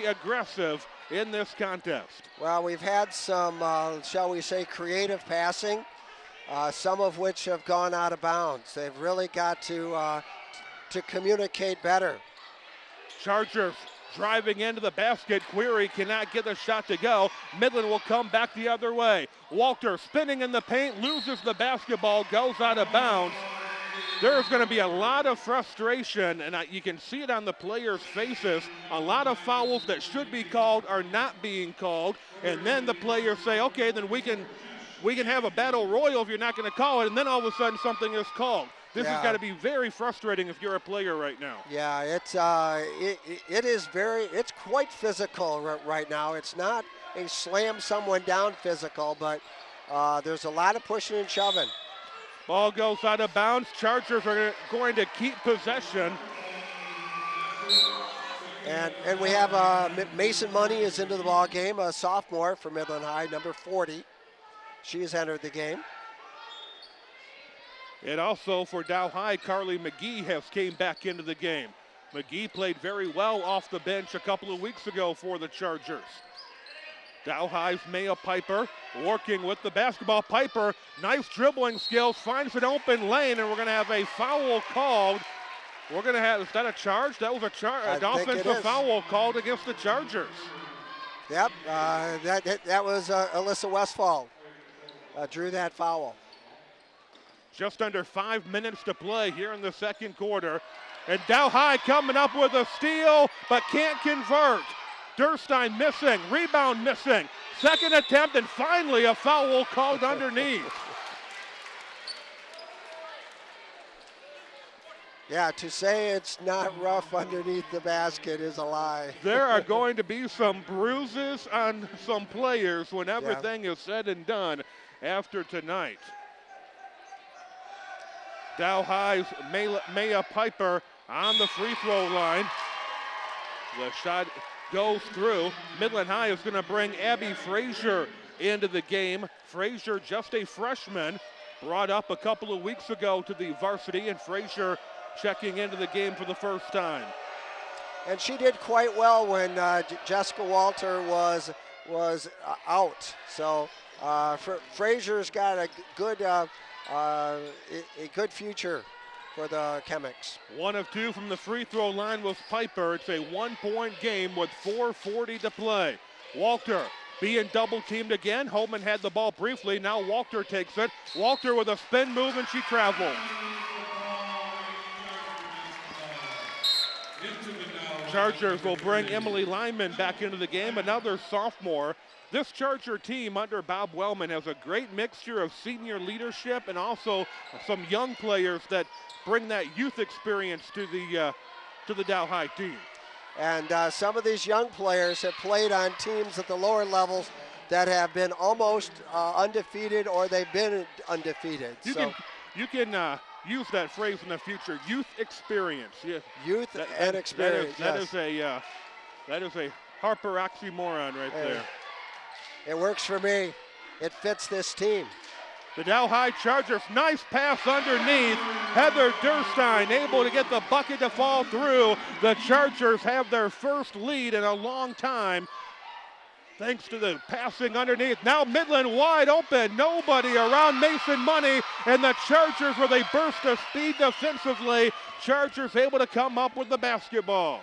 very aggressive in this contest. Well, we've had some, shall we say, creative passing, some of which have gone out of bounds. They've really got to communicate better. Chargers driving into the basket. Query cannot get the shot to go. Midland will come back the other way. Walter spinning in the paint, loses the basketball, goes out of bounds. There's going to be a lot of frustration, and you can see it on the players' faces. A lot of fouls that should be called are not being called, and then the players say, okay, then we can have a battle royal if you're not going to call it, and then all of a sudden something is called. This has got to be very frustrating if you're a player right now. Yeah, it's it's quite physical right now. It's not a slam someone down physical, but there's a lot of pushing and shoving. Ball goes out of bounds. Chargers are going to keep possession. And we have Mason Money is into the ball game, a sophomore for Midland High, number 40. She's entered the game. And also for Dow High, Carly McGee has came back into the game. McGee played very well off the bench a couple of weeks ago for the Chargers. Dow High's Maya Piper working with the basketball. Piper, nice dribbling skills, finds an open lane, and we're going to have a foul called. We're going to have, is that a charge? That was an offensive foul called against the Chargers. Yep, that was Alyssa Westfall drew that foul. Just under 5 minutes to play here in the second quarter. And Dow High coming up with a steal, but can't convert. Durstein missing, rebound missing. Second attempt, and finally a foul called underneath. Yeah, to say it's not rough underneath the basket is a lie. There are going to be some bruises on some players when everything is said and done after tonight. Dow High's Maya Piper on the free throw line. The shot goes through. Midland High is going to bring Abby Frazier into the game. Frazier, just a freshman, brought up a couple of weeks ago to the varsity, and Frazier checking into the game for the first time. And she did quite well when Jessica Walter was out. So Frazier's got a good future for the Chemics. 1 of 2 from the free throw line with Piper. It's a 1-point game with 4:40 to play. Walter being double teamed again. Holman had the ball briefly. Now Walter takes it. Walter with a spin move, and she travels. Chargers will bring Emily Lyman back into the game, another sophomore. This Charger team under Bob Wellman has a great mixture of senior leadership and also some young players that bring that youth experience to the Dow High team. And some of these young players have played on teams at the lower levels that have been almost undefeated, or they've been undefeated. You can use that phrase in the future, youth experience. Yeah. Youth and experience. That is a Harper oxymoron right there. It works for me. It fits this team. The Dow High Chargers, nice pass underneath. Heather Durstein able to get the bucket to fall through. The Chargers have their first lead in a long time, thanks to the passing underneath. Now Midland wide open, nobody around Mason Money, and the Chargers with a burst of speed defensively. Chargers able to come up with the basketball.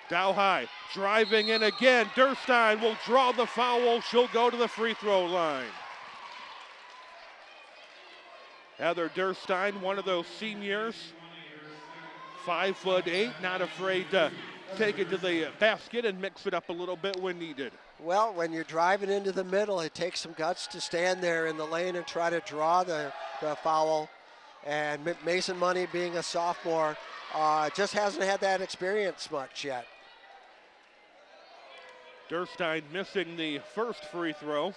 Dow High driving in again. Durstein will draw the foul. She'll go to the free throw line. Heather Durstein, one of those seniors, 5'8", not afraid to take it to the basket and mix it up a little bit when needed. Well, when you're driving into the middle, it takes some guts to stand there in the lane and try to draw the foul. And Mason Money, being a sophomore, just hasn't had that experience much yet. Durstein missing the first free throw.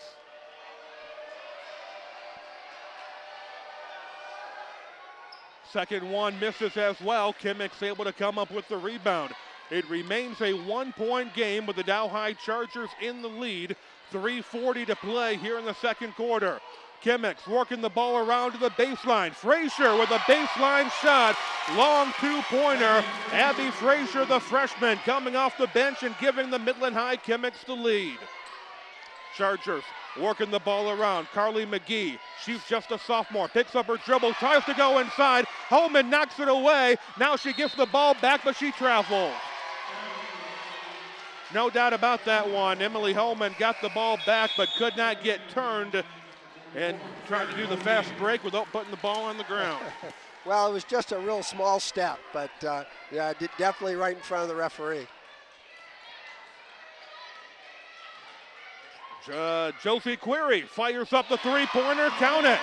Second one misses as well. Kimmick's able to come up with the rebound. It remains a 1-point game with the Dow High Chargers in the lead. 3:40 to play here in the second quarter. Kimmicks working the ball around to the baseline. Frazier with a baseline shot. Long two-pointer. Abby Frazier, the freshman, coming off the bench and giving the Midland High Kimmicks the lead. Chargers working the ball around. Carly McGee, she's just a sophomore, picks up her dribble, tries to go inside. Holman knocks it away. Now she gets the ball back, but she travels. No doubt about that one. Emily Holman got the ball back, but could not get turned and tried to do the fast break without putting the ball on the ground. Well, it was just a real small step, but yeah, definitely right in front of the referee. Josie Query fires up the three-pointer, count it.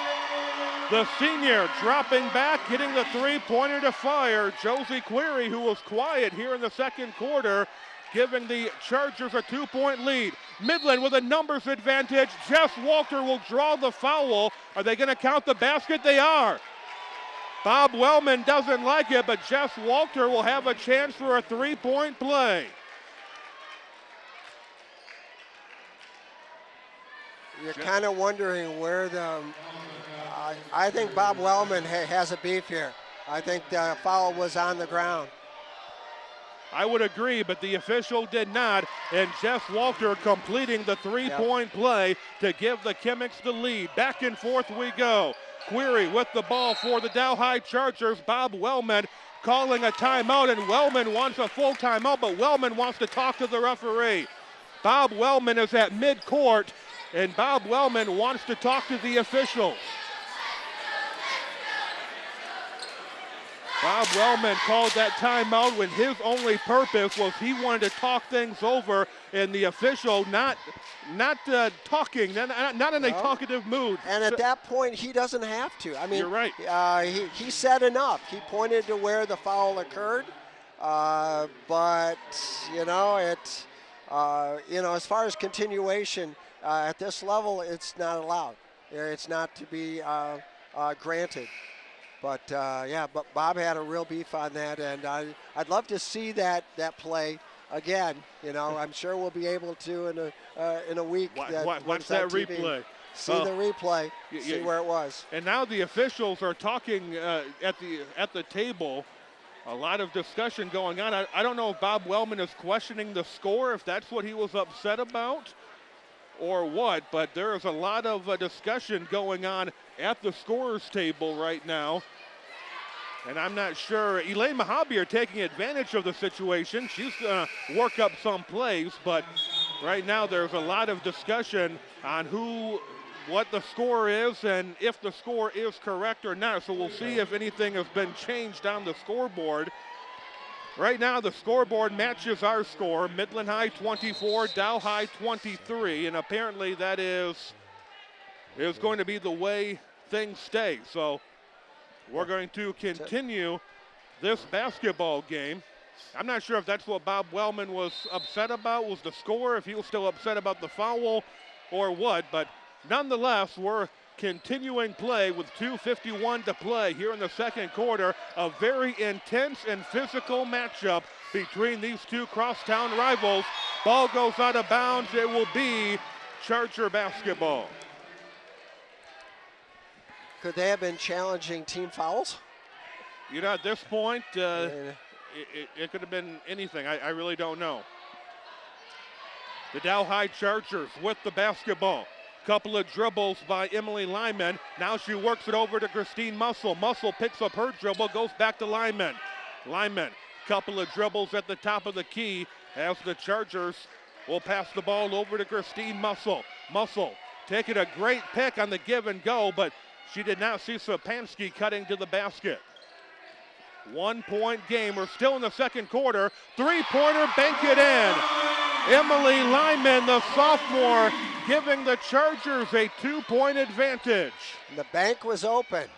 The senior dropping back, getting the three-pointer to fire. Josie Query, who was quiet here in the second quarter, giving the Chargers a 2-point lead. Midland with a numbers advantage. Jess Walter will draw the foul. Are they going to count the basket? They are. Bob Wellman doesn't like it, but Jess Walter will have a chance for a three-point play. You're kind of wondering where the, I think Bob Wellman has a beef here. I think the foul was on the ground. I would agree, but the official did not, and Jess Walter completing the three-point play to give the Kimmicks the lead. Back and forth we go. Query with the ball for the Dow High Chargers. Bob Wellman calling a timeout, and Wellman wants a full timeout, but Wellman wants to talk to the referee. Bob Wellman is at midcourt, and Bob Wellman wants to talk to the officials. Bob Wellman called that timeout when his only purpose was he wanted to talk things over, and the official not talking, not in a talkative mood. And at that point, he doesn't have to. I mean, you're right. He said enough. He pointed to where the foul occurred, but as far as continuation at this level, it's not allowed. It's not to be granted. But but Bob had a real beef on that, and I'd love to see that play again. I'm sure we'll be able to in a week. Watch that replay. See the replay. See where it was. And now the officials are talking at the table. A lot of discussion going on. I don't know if Bob Wellman is questioning the score, if that's what he was upset about, or what, but there is a lot of discussion going on at the scorer's table right now. And I'm not sure. Elaine Mahabi are taking advantage of the situation. She's going to work up some plays, but right now there's a lot of discussion on what the score is and if the score is correct or not. So we'll see if anything has been changed on the scoreboard. Right now, the scoreboard matches our score. Midland High 24, Dow High 23, and apparently that is going to be the way things stay. So we're going to continue this basketball game. I'm not sure if that's what Bob Wellman was upset about, was the score, if he was still upset about the foul or what, but nonetheless, we're continuing play with 2:51 to play here in the second quarter. A very intense and physical matchup between these two crosstown rivals. Ball goes out of bounds. It will be Charger basketball. Could they have been challenging team fouls? At this point, it could have been anything. I really don't know. The Dow High Chargers with the basketball. Couple of dribbles by Emily Lyman. Now she works it over to Christine Muscle. Muscle picks up her dribble, goes back to Lyman. Lyman, couple of dribbles at the top of the key as the Chargers will pass the ball over to Christine Muscle. Muscle taking a great pick on the give and go, but she did not see Sapansky cutting to the basket. 1 point game. We're still in the second quarter. Three-pointer, bank it in. Emily Lyman, the sophomore, giving the Chargers a 2-point advantage. The bank was open.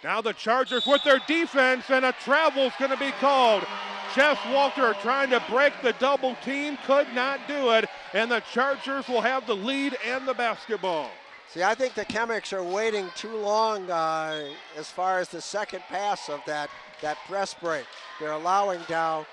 Now the Chargers with their defense, and a travel's going to be called. Jess Walter trying to break the double team, could not do it, and the Chargers will have the lead and the basketball. See, I think the Kimmicks are waiting too long as far as the second pass of that press break. They're allowing Dow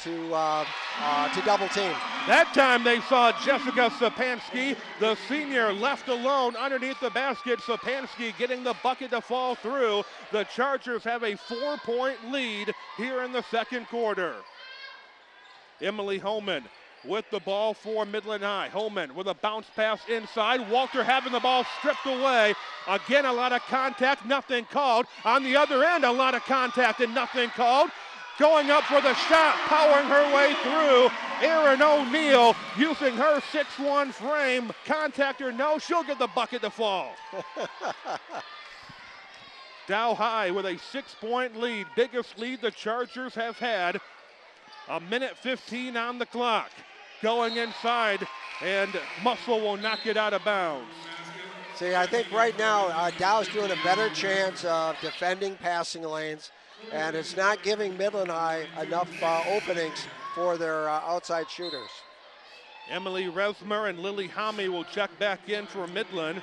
to double team. That time they saw Jessica Sapansky, the senior, left alone underneath the basket. Sapansky getting the bucket to fall through. The Chargers have a 4-point lead here in the second quarter. Emily Holman with the ball for Midland High. Holman with a bounce pass inside. Walter having the ball stripped away. Again, a lot of contact, nothing called. On the other end, a lot of contact and nothing called. Going up for the shot, powering her way through. Erin O'Neill using her 6'1" frame. Contact or no, she'll get the bucket to fall. Dow High with a 6-point lead. Biggest lead the Chargers have had. 1:15 on the clock. Going inside, and Muscle will knock it out of bounds. See, I think right now Dow's doing a better chance of defending passing lanes, and it's not giving Midland High enough openings for their outside shooters. Emily Resmer and Lily Homme will check back in for Midland.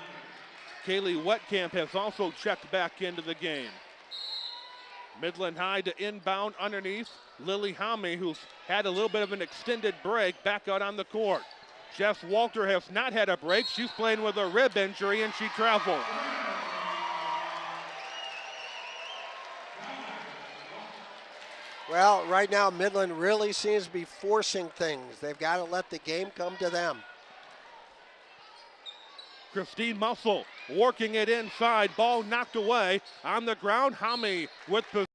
Kaylee Wetkamp has also checked back into the game. Midland High to inbound underneath. Lily Homme, who's had a little bit of an extended break, back out on the court. Jess Walter has not had a break. She's playing with a rib injury and she traveled. Well, right now Midland really seems to be forcing things. They've got to let the game come to them. Christine Muscle working it inside. Ball knocked away on the ground. Homme with the